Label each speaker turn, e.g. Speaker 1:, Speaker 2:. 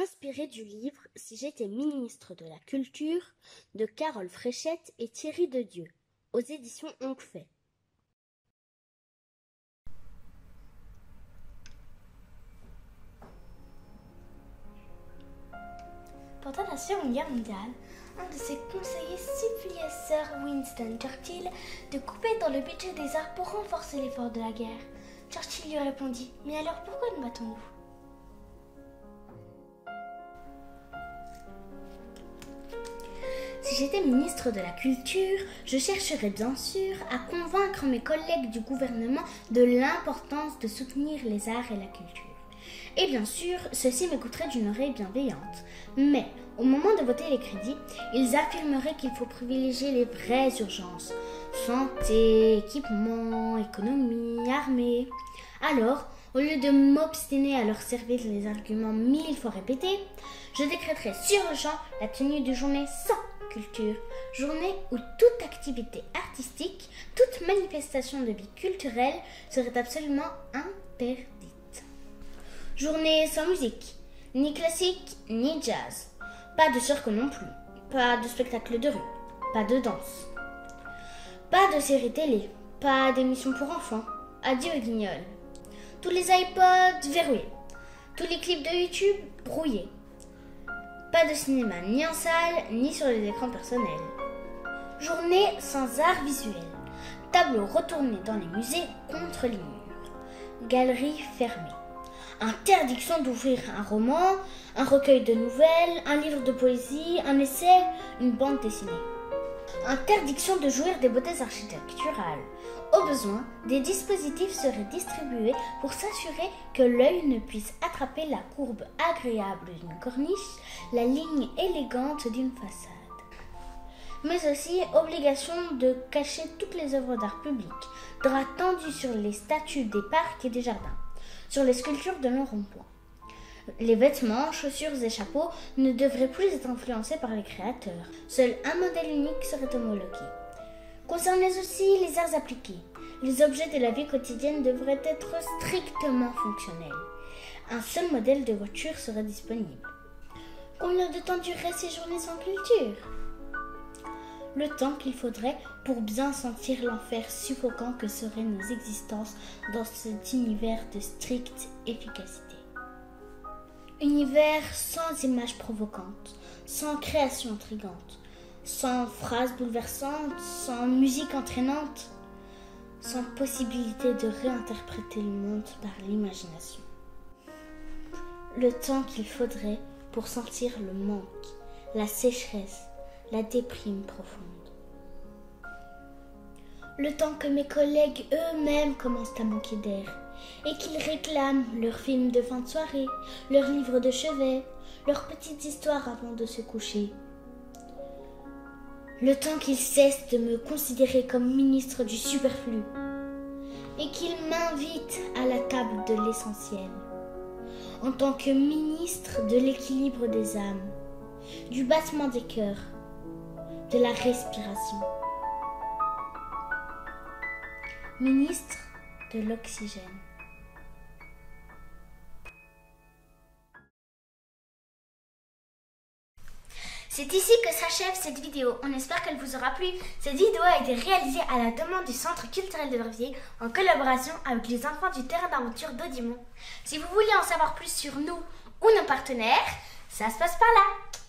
Speaker 1: inspiré du livre Si j'étais ministre de la Culture de Carole Fréchette et Thierry Dedieu, aux éditions Oncle.
Speaker 2: Pendant la Seconde Guerre mondiale, un de ses conseillers suppliait Sir Winston Churchill de couper dans le budget des arts pour renforcer l'effort de la guerre. Churchill lui répondit « Mais alors pourquoi nous battons-nous »
Speaker 1: Si j'étais ministre de la Culture, je chercherais bien sûr à convaincre mes collègues du gouvernement de l'importance de soutenir les arts et la culture. Et bien sûr, ceci m'écouterait d'une oreille bienveillante. Mais, au moment de voter les crédits, ils affirmeraient qu'il faut privilégier les vraies urgences. Santé, équipement, économie, armée. Alors, au lieu de m'obstiner à leur servir les arguments 1000 fois répétés, je décréterais sur le champ la tenue d'une journée sans culture, journée où toute activité artistique, toute manifestation de vie culturelle serait absolument interdite. Journée sans musique, ni classique, ni jazz. Pas de cirque non plus, pas de spectacle de rue, pas de danse. Pas de séries télé, pas d'émissions pour enfants. Adieu guignol. Tous les iPods verrouillés, tous les clips de YouTube brouillés. Pas de cinéma ni en salle, ni sur les écrans personnels. Journée sans art visuel. Tableaux retournés dans les musées contre les murs. Galeries fermées. Interdiction d'ouvrir un roman, un recueil de nouvelles, un livre de poésie, un essai, une bande dessinée. Interdiction de jouir des beautés architecturales. Au besoin, des dispositifs seraient distribués pour s'assurer que l'œil ne puisse attraper la courbe agréable d'une corniche, la ligne élégante d'une façade. Mais aussi obligation de cacher toutes les œuvres d'art public, draps tendus sur les statues des parcs et des jardins, sur les sculptures de longs ronds-points. Les vêtements, chaussures et chapeaux ne devraient plus être influencés par les créateurs. Seul un modèle unique serait homologué. Concernait aussi les arts appliqués. Les objets de la vie quotidienne devraient être strictement fonctionnels. Un seul modèle de voiture serait disponible. Combien de temps durerait ces journées sans culture ? Le temps qu'il faudrait pour bien sentir l'enfer suffocant que seraient nos existences dans cet univers de stricte efficacité. Univers sans images provocantes, sans création intrigante, sans phrases bouleversantes, sans musique entraînante, sans possibilité de réinterpréter le monde par l'imagination. Le temps qu'il faudrait pour sentir le manque, la sécheresse, la déprime profonde. Le temps que mes collègues eux-mêmes commencent à manquer d'air et qu'ils réclament leurs films de fin de soirée, leurs livres de chevet, leurs petites histoires avant de se coucher. Le temps qu'ils cessent de me considérer comme ministre du superflu et qu'ils m'invitent à la table de l'essentiel, en tant que ministre de l'équilibre des âmes, du battement des cœurs, de la respiration. Ministre de l'oxygène.
Speaker 2: C'est ici que s'achève cette vidéo. On espère qu'elle vous aura plu. Cette vidéo a été réalisée à la demande du Centre culturel de Verviers en collaboration avec les enfants du terrain d'aventure d'Audimont. Si vous voulez en savoir plus sur nous ou nos partenaires, ça se passe par là.